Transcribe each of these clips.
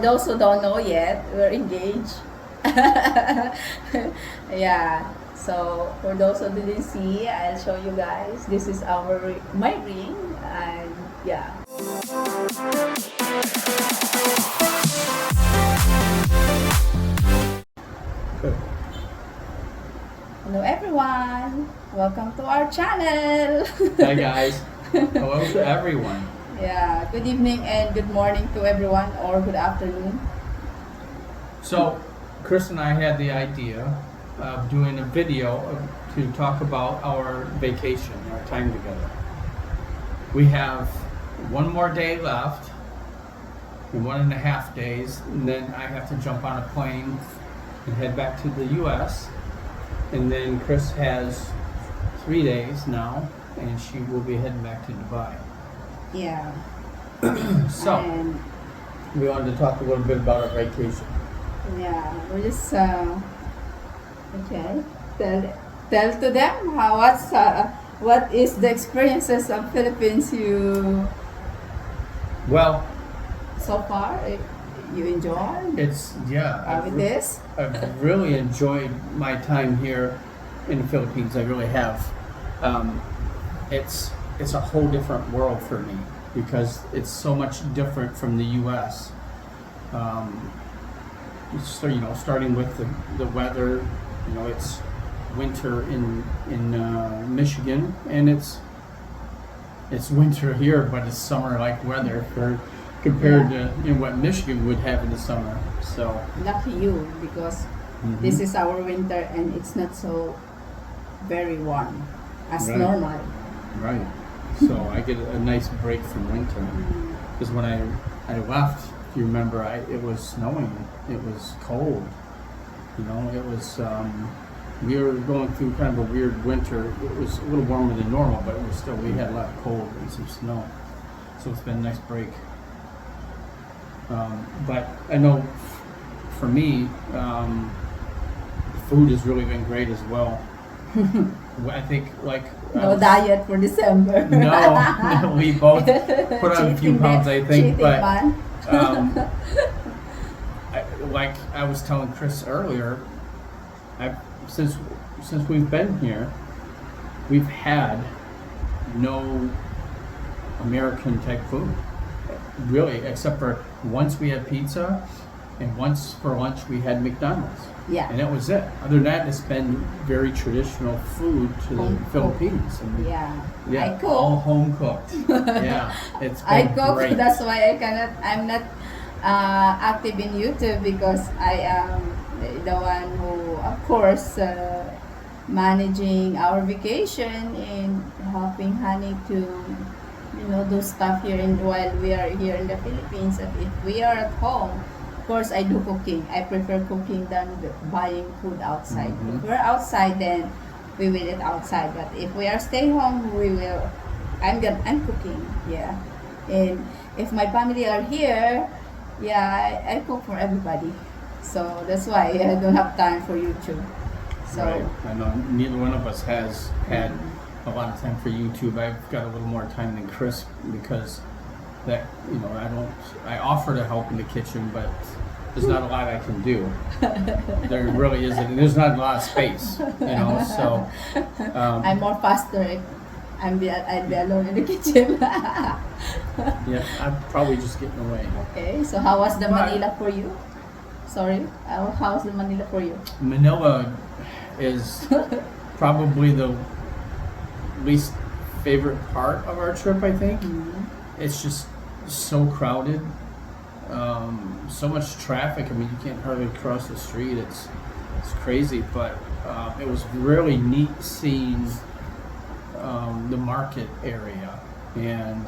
those who don't know yet, we're engaged. Yeah. So for those who didn't see, I'll show you guys. This is my ring, and yeah. Hello everyone. Welcome to our channel. Hi guys. Hello to everyone. Yeah. Good evening and good morning to everyone, or good afternoon. So, Chris and I had the idea of doing a video to talk about our vacation, our time together. We have one more day left, and 1.5 days, and then I have to jump on a plane and head back to the U.S. And then Chris has 3 days now, and she will be heading back to Dubai. Yeah. So, And we wanted to talk a little bit about our vacation. yeah, we're just okay. Tell to them what is the experiences of Philippines Well, so far you enjoy it's with this. I've really enjoyed my time here in the Philippines. I really have. It's a whole different world for me because it's so much different from the U.S. So, starting with the weather, it's winter in Michigan, and it's winter here, but it's summer-like weather compared to what Michigan would have in the summer. So Lucky you, because this is our winter and it's not so very warm as Right. normal. right, so I get a nice break from winter because when I left, if you remember, it was snowing, it was cold. It was. We were going through kind of a weird winter. It was a little warmer than normal, but it was still, we had a lot of cold and some snow. So it's been a nice break. But I know for me, food has really been great as well. I think No diet for December. No, we both put on a few pounds, I think, but like I was telling Chris earlier, since we've been here, we've had no American type food, really, except for once we had pizza, and once for lunch we had McDonald's. Yeah. And that was it. Other than that, it's been very traditional food to the Home Philippines. And Yeah. yeah, I cook. all home cooked. Yeah, it's been I cook. great. That's why I'm not active in YouTube, because I am the one who, of course, managing our vacation and helping Honey to, do stuff here while we are here in the Philippines. And if we are at home, of course, I do cooking. I prefer cooking than buying food outside. Mhm. If we're outside, then we will eat outside. But if we are staying home, I'm cooking. Yeah, and if my family are here, yeah, I cook for everybody. So that's why I don't have time for YouTube. So Right. I know neither one of us has had a lot of time for YouTube. I've got a little more time than Chris because I offer to help in the kitchen, but there's not a lot I can do. There really isn't. And there's not a lot of space, so. I'm more faster. I'd be alone in the kitchen. Yeah, I'm probably just getting away. Okay, so how was the But- Manila for you? Sorry, how was the Manila for you? Manila is probably the least favorite part of our trip, I think. It's just so crowded, so much traffic. I mean, you can't hardly cross the street. It's crazy, but it was really neat seeing the market area, and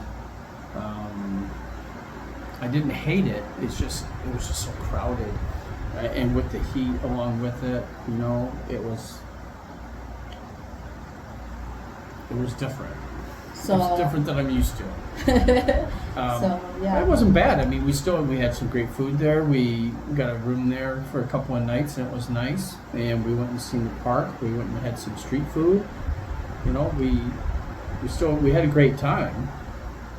I didn't hate it. It was just so crowded, and with the heat along with it, it was different. So It's different than I'm used to. So yeah. It wasn't bad. I mean, we had some great food there. We got a room there for a couple of nights, and it was nice. And we went and seen the park. We went and had some street food. We had a great time.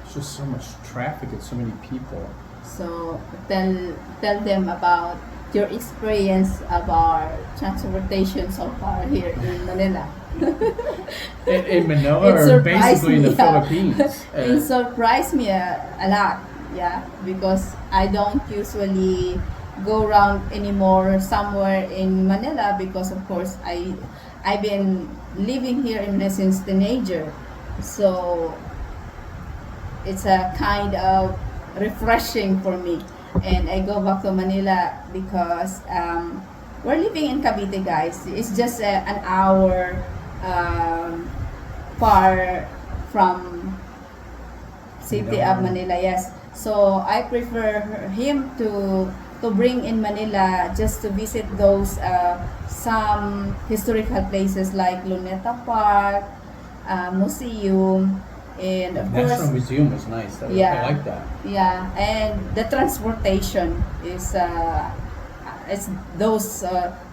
It's just so much traffic and so many people. So tell them about your experience about transportation so far here in Manila. In Manila, It or surprised basically in the me, yeah. Philippines. It surprised me a lot, yeah, because I don't usually go around anymore somewhere in Manila because of course I've been living here in Manila since teenager, so it's a kind of refreshing for me. And I go back to Manila because we're living in Cavite, guys. It's just an hour um, far from city of Manila. Yes. So I prefer him to bring in Manila just to visit those some historical places like Luneta Park, museum, and of National course, Museum was nice. I yeah, like that. yeah, and the transportation is it's those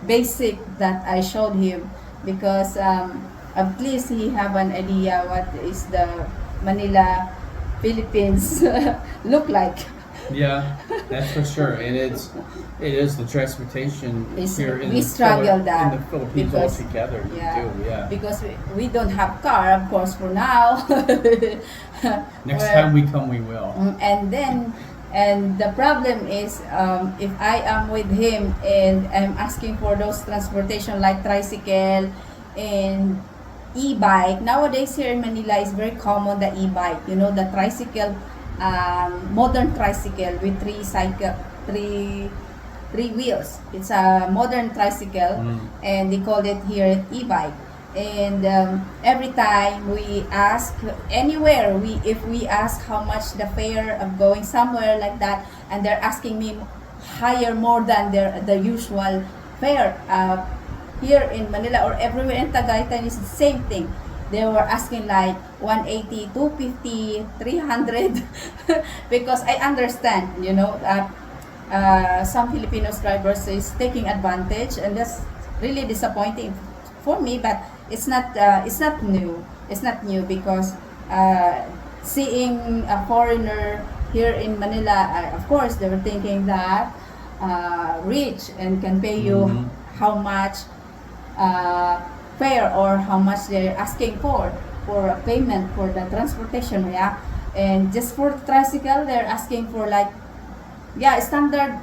basic that I showed him because at least he have an idea what is the Manila Philippines look like. Yeah, that's for sure. And it is the transportation It's, here in we struggle that in the Philippines because altogether. yeah, You do, yeah. because we don't have car, of course, for now. Next Well, time we come, we will. and then and the problem is if I am with him and I'm asking for those transportation like tricycle and e-bike. Nowadays here in Manila is very common the e-bike, you know, the tricycle, modern tricycle with three wheels. It's a modern tricycle, and they call it here e-bike. And every time we ask anywhere, if we ask how much the fare of going somewhere like that, and they're asking me higher more than the usual fare here in Manila or everywhere in Tagaytay is the same thing. They were asking like 180, 250, 300 because I understand, you know, some Filipinos drivers is taking advantage, and that's really disappointing for me. But it's not new. It's not new because seeing a foreigner here in Manila, of course they were thinking that rich and can pay you how much fare or how much they're asking for a payment for the transportation, yeah. And just for tricycle they're asking for like, yeah, standard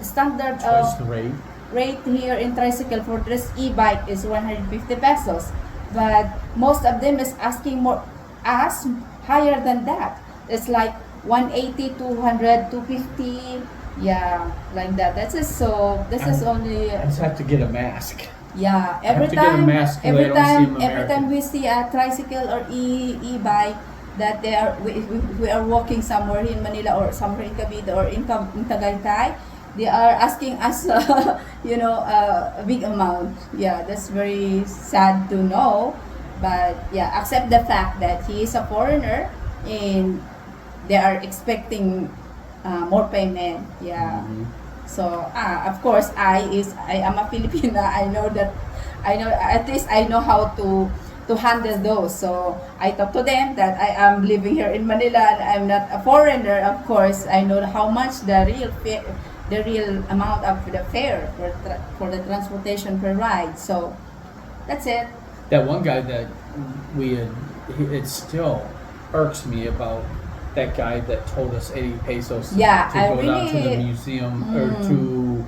Twice the rate. rate here in tricycle for this e-bike is 150 pesos, but most of them is asking more, ask higher than that. It's like 180, 200, 250, yeah, like that. That's just so this is only I just have to get a mask. yeah, I have to get a mask so they don't seem every time American. we see a tricycle or e-bike that they are we are walking somewhere in Manila or somewhere in Cavite or in Tagaytay, they are asking us you know, a big amount. Yeah, that's very sad to know, but yeah, accept the fact that he is a foreigner and they are expecting more payment. Yeah. So of course I am a Filipina. I know at least I know how to handle those. So I talk to them that I am living here in Manila and I'm not a foreigner. Of course I know how much the real amount of the fare for the transportation per ride. So that's it. That one guy that it still irks me about that guy that told us 80 pesos Yeah, to I go down to the really- museum or to,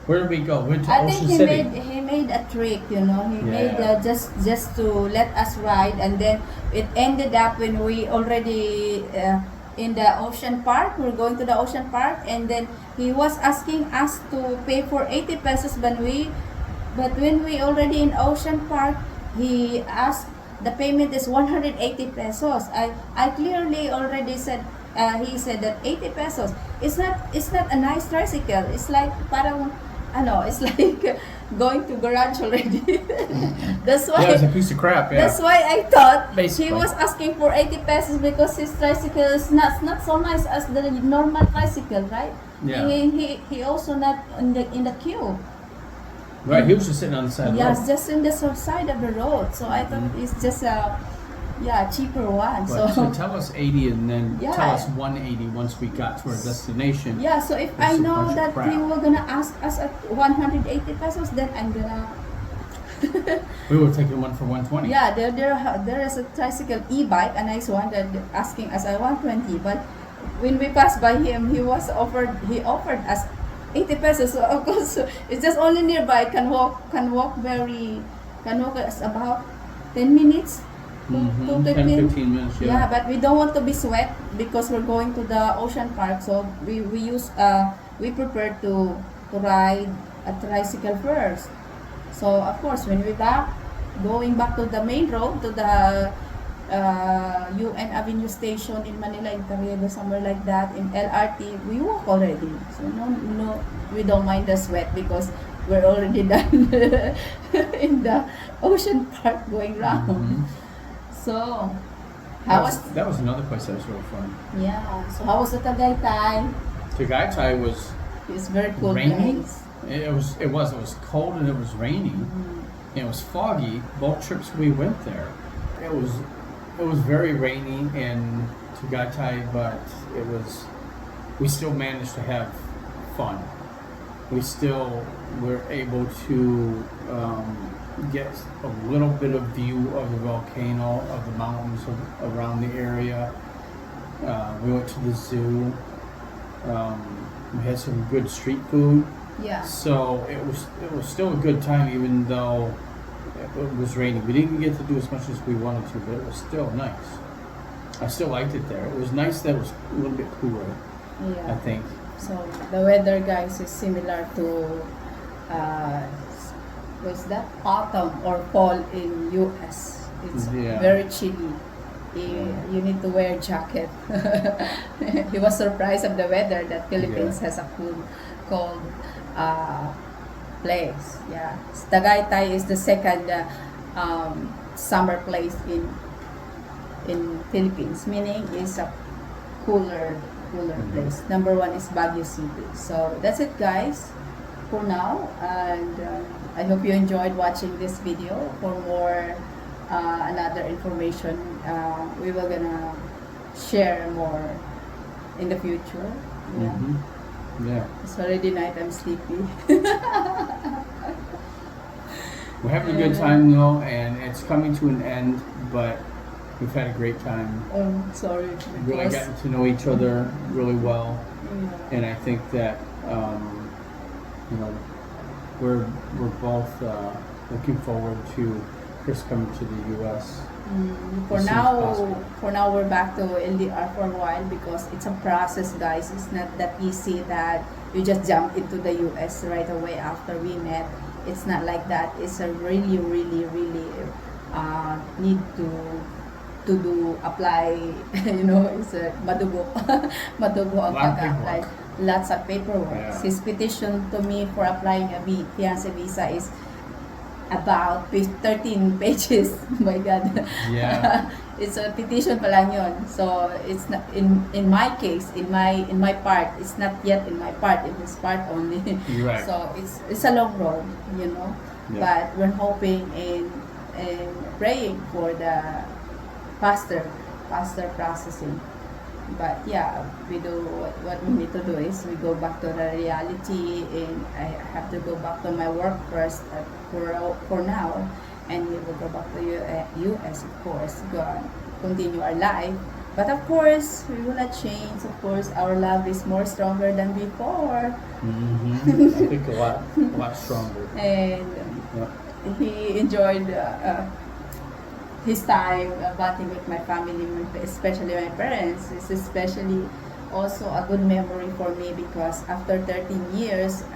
where did we go? We went to I Ocean think City. he made a trick, you know. He made Yeah. just to let us ride, and then it ended up when we already in the ocean park. We're going to the ocean park, and then he was asking us to pay for 80 pesos but when we already in ocean park, he asked the payment is 180 pesos. I clearly already said he said that 80 pesos. It's not a nice tricycle. It's like parang it's like going to garage already. That's why Yeah, it's a piece of crap. Yeah. that's why I thought Basically. he was asking for 80 pesos because his tricycle is not so nice as the normal tricycle, right? Yeah. He also not in the queue. Right, he was just sitting on the side of the Yes, road. just in the side of the road. So I thought it's just Yeah, cheaper one. But So to tell us 80 and then Yeah. tell us 180 once we got to our destination. yeah, so if That's I a know bunch of that crap. he will gonna ask us at 180 pesos, then I'm gonna. We were taking one for 120. Yeah, there is a tricycle e-bike, a nice one that asking us I want 20, but when we passed by him, he offered us 80 pesos. So of course, it's just only nearby. Can walk us about 10 minutes to 10, 15 minutes, Yeah, yeah. but we don't want to be sweat because we're going to the ocean park. So we prefer to ride a tricycle first. So of course, when we're going back to the main road to the UN Avenue station in Manila, in Carriedo, somewhere like that, in LRT, we walk already. So no, we don't mind the sweat because we're already done in the ocean park going round. Mhm. So, how was That was another place that was really fun. yeah? So how was the Tagaytay? Tagaytay was It's very cool Rainy? place. it was cold and it was rainy. Mm. It was foggy. Both trips we went there, it was very rainy in Tagaytay, but we still managed to have fun. We still were able to get a little bit of view of the volcano, of the mountains around the area. We went to the zoo. We had some good street food. Yeah. So it was still a good time, even though it was raining. We didn't get to do as much as we wanted to, but it was still nice. I still liked it there. It was nice that it was a little bit cooler, I Yeah. think. So the weather, guys, is similar to was that autumn or fall in US. It's Yeah. very chilly. You need to wear jacket. He was surprised of the weather that Philippines has a cold place. Yeah, Tagaytay is the second summer place in Philippines, meaning is a cooler place. Number one is Baguio City. So that's it, guys, for now, and I hope you enjoyed watching this video. For more another information, we will gonna share more in the future. Yeah. Mhm. Yeah. It's already night. I'm sleepy. We're having a good time though, and it's coming to an end, but we've had a great time. Sorry. Really gotten to know each other really well, Yeah. and I think that you know we're both looking forward to Chris coming to the U.S. For as soon as now, possible. we're back to LDR for a while because it's a process, guys. It's not that easy that you just jump into the US right away after we met. It's not like that. It's a really need to do apply. It's a madugo madugo ang Lot of pag-apply. Lots of paperwork. Yeah. His petition to me for applying a fiancé visa is about 13 pages. Oh my God. Yeah. It's a petition pa lang yun. So it's not in my case, in my part, it's not yet in my part, in this part only. Right. So it's a long road, Yeah. But we're hoping and praying for the faster processing. But yeah, we do what we need to do is we go back to the reality, and I have to go back to my work first for now, and we will go back to US, of course, go on, continue our life. But of course, we will not change. Of course, our love is more stronger than before, I think a lot stronger. and Yeah. he enjoyed his time bonding with my family, especially my parents. It's especially also a good memory for me because after 13 years,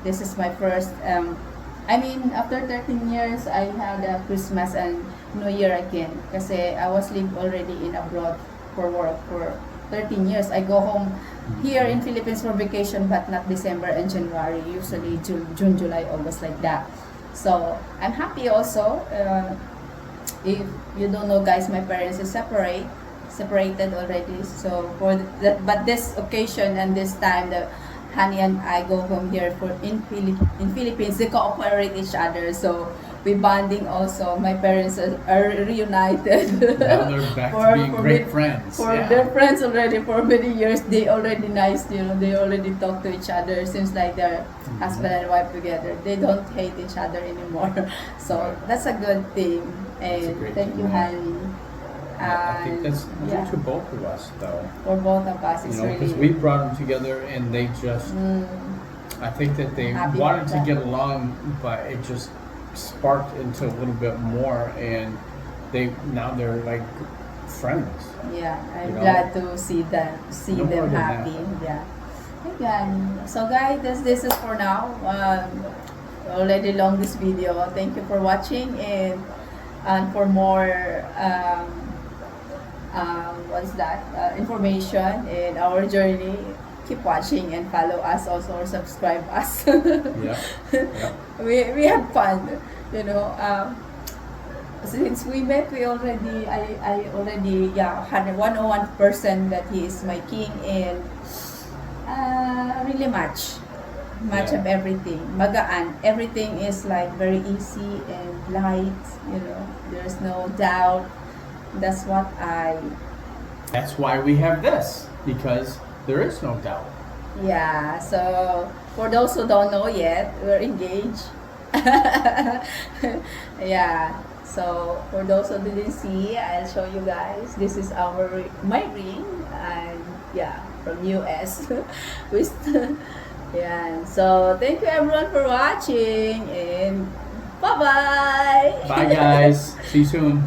this is my first. After 13 years, I had a Christmas and New Year again. Kasi I was live already in abroad for work for 13 years. I go home here in Philippines for vacation, but not December and January. Usually June, July, August, like that. So I'm happy also. If you don't know, guys, my parents are separated already. So but this occasion and this time, Honey and I go home here for in Philippines. They cooperate each other, so we bonding also. My parents are reunited. Now they're back to being great friends. For Yeah. their friends already for many years. They already nice, you know. They already talk to each other. Seems like they're husband and wife together. They don't hate each other anymore. So Right. that's a good thing. That's a And great thank thing, you, yeah. honey. I think that's yeah, good to both of us, though. for both of us. You It's know, because really we brought them together, and they just. I think that they Happy wanted with to that. get along, but it just sparked into a little bit more, and they're like friends. Yeah, I'm You know? glad to see No more them than happy. Yeah. Again, so guys, this is for now. Already long this video. Thank you for watching, and for more what's that information in our journey. Keep watching and follow us also or subscribe us. Yeah. Yeah. We had fun, you know. Since we met, I already had 101% that he is my king, and really much Yeah. of everything. Magaan. Everything is like very easy and light, you know. There's no doubt. That's what That's why we have this, because there is no doubt. yeah. So for those who don't know yet, we're engaged. Yeah. So for those who didn't see, I'll show you guys. This is my ring, and yeah, from US. With yeah. So thank you everyone for watching, and bye bye. Bye, guys. See you soon.